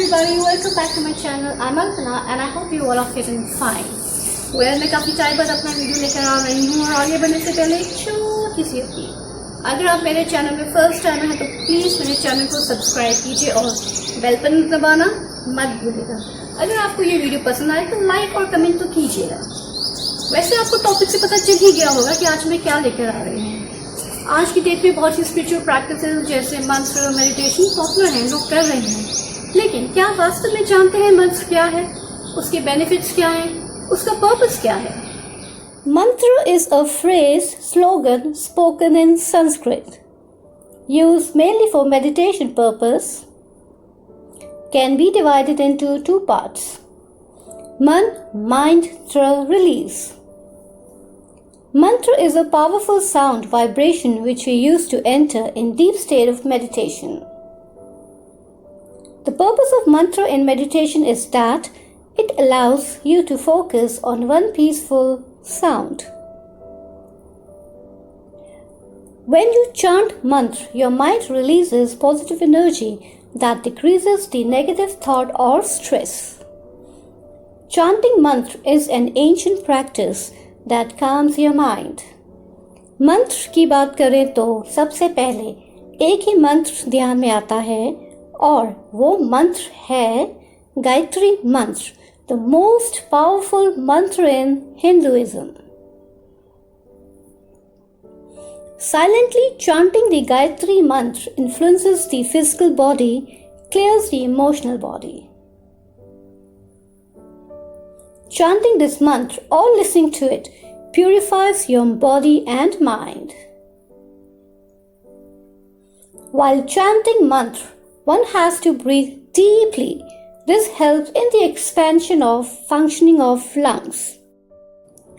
everybody, welcome back to my channel. I'm Alpana and I hope you all are feeling fine. मैं काफ़ी time बाद अपना video लेकर आ रही हूँ और आगे बढ़ने से पहले एक छोटी सी अपील। अगर आप मेरे चैनल में फर्स्ट टाइम हैं तो प्लीज़ मेरे चैनल को सब्सक्राइब कीजिए और बेल बटन दबाना मत भूलिएगा। अगर आपको ये वीडियो पसंद आए तो लाइक और कमेंट तो कीजिएगा। वैसे आपको टॉपिक से पता चल ही गया होगा कि आज मैं क्या लेकर आ रही हूँ। आज की डेट में बहुत सी स्पिरिचुअल प्रैक्टिसेस जैसे मंत्र मेडिटेशन पॉपुलर हैं, लोग कर रहे हैं, लेकिन क्या वास्तव में जानते हैं मंत्र क्या है, उसके बेनिफिट्स क्या हैं, उसका पर्पस क्या है? Mantra is a phrase, slogan spoken in Sanskrit, used mainly for meditation purpose, can be divided into two parts. Man, mind, tra, release. Mantra is a powerful sound vibration which we use to enter in deep state of meditation. The purpose of mantra in meditation is that it allows you to focus on one peaceful sound. When you chant mantra, your mind releases positive energy that decreases the negative thought or stress. Chanting mantra is an ancient practice that calms your mind. मंत्र की बात करें तो सबसे पहले एक ही मंत्र ध्यान में आता है और वो मंत्र है गायत्री मंत्र, the most powerful mantra in Hinduism. Silently chanting the Gayatri mantra influences the physical body, clears the emotional body. Chanting this mantra or listening to it purifies your body and mind. While chanting mantra, one has to breathe deeply. This helps in the expansion of functioning of lungs.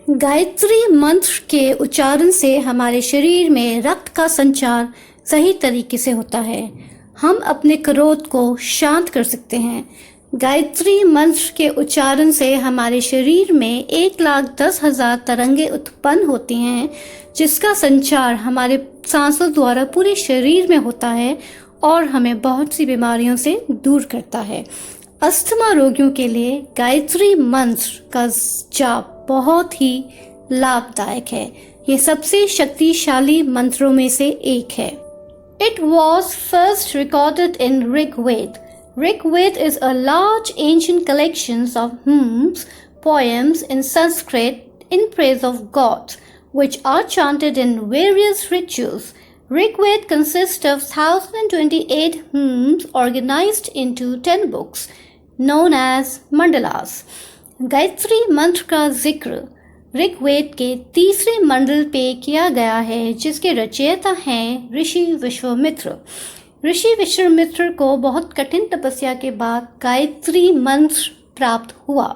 Gayatri मंत्र के उच्चारण से हमारे शरीर में रक्त का संचार सही तरीके से होता है। हम अपने क्रोध को शांत कर सकते हैं। गायत्री मंत्र के उच्चारण से हमारे शरीर में 1,10,000 तरंगे उत्पन्न होती हैं, जिसका संचार हमारे सांसों द्वारा पूरे शरीर में होता है और हमें बहुत सी बीमारियों से दूर करता है। अस्थमा रोगियों के लिए गायत्री मंत्र का जाप बहुत ही लाभदायक है। ये सबसे शक्तिशाली मंत्रों में से एक है। It was first recorded in Rigved. Rigved is a large ancient collection of hymns, poems in Sanskrit in praise of gods, which are chanted in various rituals. Rigved consists of 1028 hymns organized into 10 books, known as मंडलास। Gayatri मंत्र का जिक्र ऋग्वेद के तीसरे मंडल पे किया गया है, जिसके रचयिता हैं ऋषि विश्वामित्र। ऋषि विश्वामित्र को बहुत कठिन तपस्या के बाद गायत्री मंत्र प्राप्त हुआ।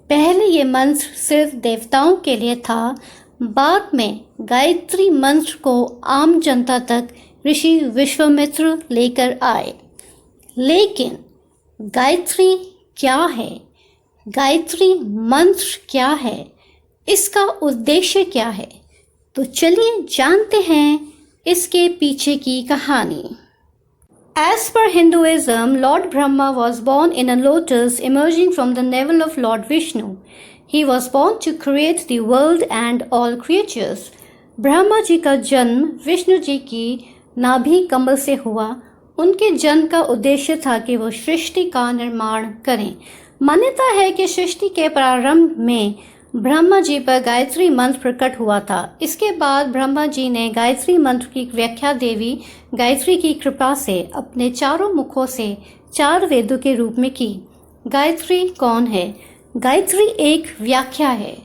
पहले ये मंत्र सिर्फ देवताओं के लिए था, बाद में गायत्री मंत्र को आम जनता तक ऋषि विश्वामित्र लेकर आए। लेकिन गायत्री क्या है? गायत्री मंत्र क्या है? इसका उद्देश्य क्या है? तो चलिए जानते हैं इसके पीछे की कहानी। As per Hinduism, Lord Brahma was born in a lotus emerging from the navel of Lord Vishnu. He was born to create the world and all creatures. Brahma ji का जन्म विष्णु जी की नाभि कमल से हुआ। उनके जन्म का उद्देश्य था कि वो सृष्टि का निर्माण करें। मान्यता है कि सृष्टि के प्रारंभ में ब्रह्मा जी पर गायत्री मंत्र प्रकट हुआ था। इसके बाद ब्रह्मा जी ने गायत्री मंत्र की व्याख्या देवी गायत्री की कृपा से अपने चारों मुखों से 4 वेदों के रूप में की। गायत्री कौन है? गायत्री एक व्याख्या है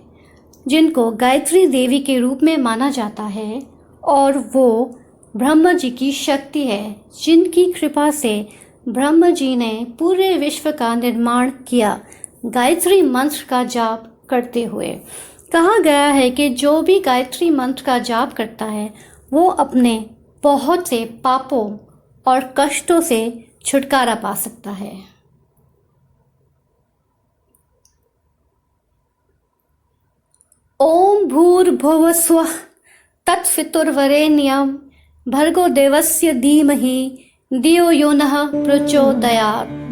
जिनको गायत्री देवी के रूप में माना जाता है और वो ब्रह्मा जी की शक्ति है, जिनकी कृपा से ब्रह्मा जी ने पूरे विश्व का निर्माण किया गायत्री मंत्र का जाप करते हुए। कहा गया है कि जो भी गायत्री मंत्र का जाप करता है वो अपने बहुत से पापों और कष्टों से छुटकारा पा सकता है। ओम भूर्भुवः स्वः तत्सवितुर्वरेण्यं भर्गो देवस्य धीमहि धियो यो नः प्रचोदयात्।